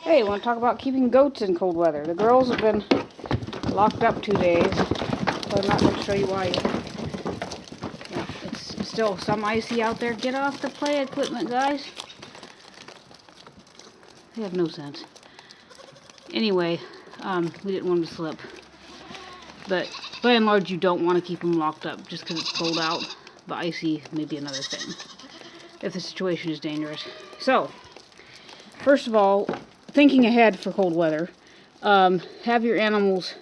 Hey, want to talk about keeping goats in cold weather? The girls have been locked up 2 days, so I'm not going to show you why. Yeah, it's still some icy out there. Get off the play equipment, guys. They have no sense. Anyway, we didn't want them to slip. But by and large, you don't want to keep them locked up just because it's cold out. But icy may be another thing, if the situation is dangerous. So, first of all, thinking ahead for cold weather, have your animals'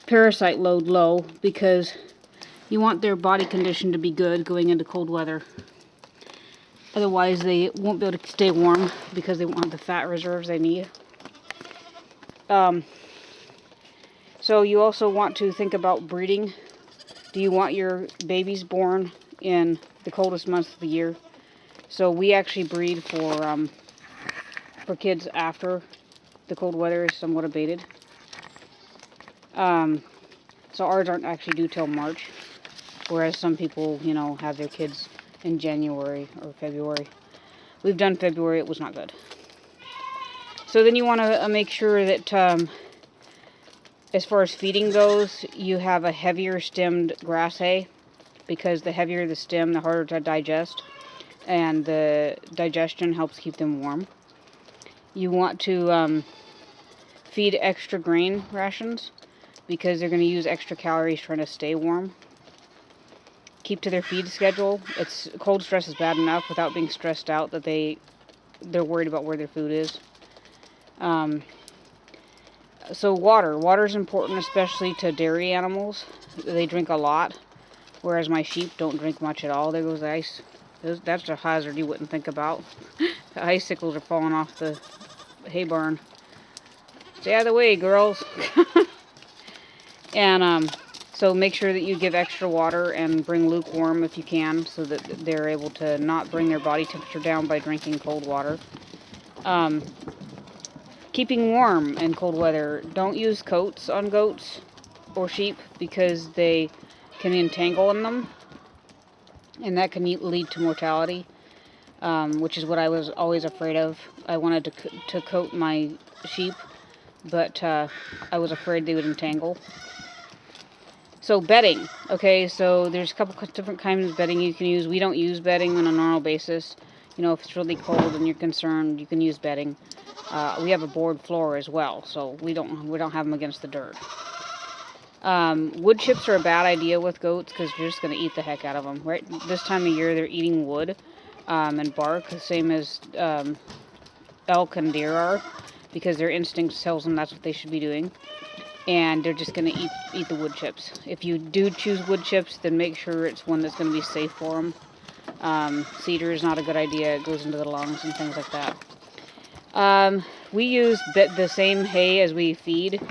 parasite load low because you want their body condition to be good going into cold weather. Otherwise, they won't be able to stay warm because they won't have the fat reserves they need. So you also want to think about breeding. Do you want your babies born in the coldest months of the year? So we actually breed for kids after the cold weather is somewhat abated. So ours aren't actually due till March, whereas some people, have their kids in January or February. We've done February, it was not good. So then you want to make sure that as far as feeding goes, you have a heavier stemmed grass hay, because the heavier the stem, the harder to digest, and the digestion helps keep them warm. You want to feed extra grain rations, because they're going to use extra calories trying to stay warm. Keep to their feed schedule. Cold stress is bad enough without being stressed out that they're worried about where their food is. So water is important, especially to dairy animals. They drink a lot, whereas my sheep don't drink much at all. There goes the ice. That's a hazard you wouldn't think about. The icicles are falling off the hay barn. Stay out of the way, girls. And so make sure that you give extra water and bring lukewarm if you can, so that they're able to not bring their body temperature down by drinking cold water. Keeping warm in cold weather. Don't use coats on goats or sheep because they can entangle in them, and that can lead to mortality, which is what I was always afraid of. I wanted to coat my sheep, but I was afraid they would entangle. So bedding. Okay, so there's a couple different kinds of bedding you can use. We don't use bedding on a normal basis. If it's really cold and you're concerned, you can use bedding. We have a board floor as well, so we don't have them against the dirt. Wood chips are a bad idea with goats because you're just going to eat the heck out of them. Right this time of year, they're eating wood and bark, the same as elk and deer are, because their instinct tells them that's what they should be doing. And they're just going to eat the wood chips. If you do choose wood chips, then make sure it's one that's going to be safe for them. Cedar is not a good idea. It goes into the lungs and things like that. We use the same hay as we feed.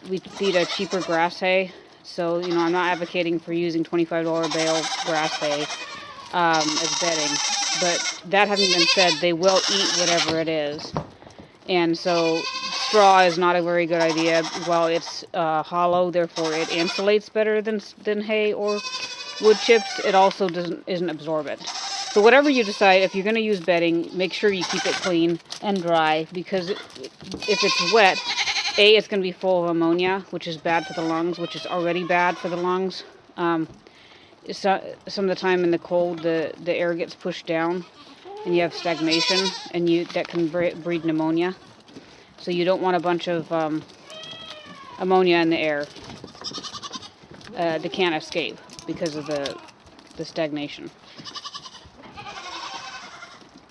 We feed a cheaper grass hay. So, I'm not advocating for using $25 bale grass hay as bedding. But that having been said, they will eat whatever it is. And so straw is not a very good idea. While it's hollow, therefore it insulates better than hay or wood chips, it also isn't absorbent. So whatever you decide, if you're going to use bedding, make sure you keep it clean and dry, because if it's wet, it's going to be full of ammonia, which is bad for the lungs, which is already bad for the lungs. Some of the time in the cold, the air gets pushed down, and you have stagnation, and that can breed pneumonia. So you don't want a bunch of ammonia in the air. They can't escape because of the stagnation.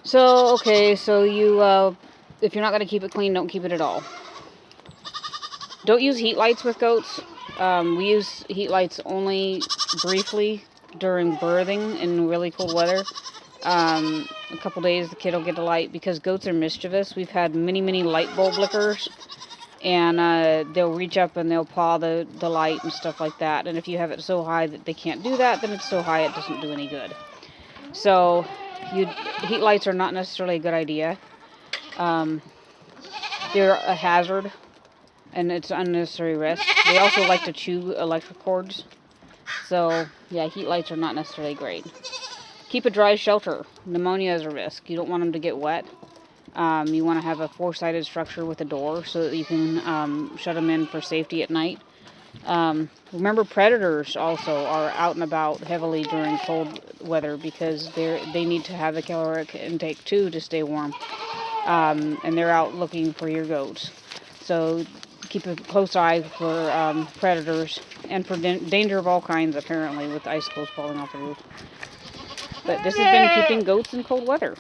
So, okay, so if you're not going to keep it clean, don't keep it at all. Don't use heat lights with goats. We use heat lights only briefly during birthing in really cold weather. A couple days the kid will get a light, because goats are mischievous. We've had many light bulb lickers, and they'll reach up and they'll paw the light and stuff like that. And if you have it so high that they can't do that, then it's so high it doesn't do any good. So heat lights are not necessarily a good idea. They're a hazard, and it's unnecessary risk. They also like to chew electric cords. So yeah, heat lights are not necessarily great. Keep a dry shelter. Pneumonia is a risk. You don't want them to get wet. You want to have a four-sided structure with a door so that you can shut them in for safety at night. Remember, predators also are out and about heavily during cold weather because they need to have a caloric intake too to stay warm. And they're out looking for your goats. So keep a close eye for predators and for danger of all kinds, apparently, with icicles falling off the roof. But this has been keeping goats in cold weather.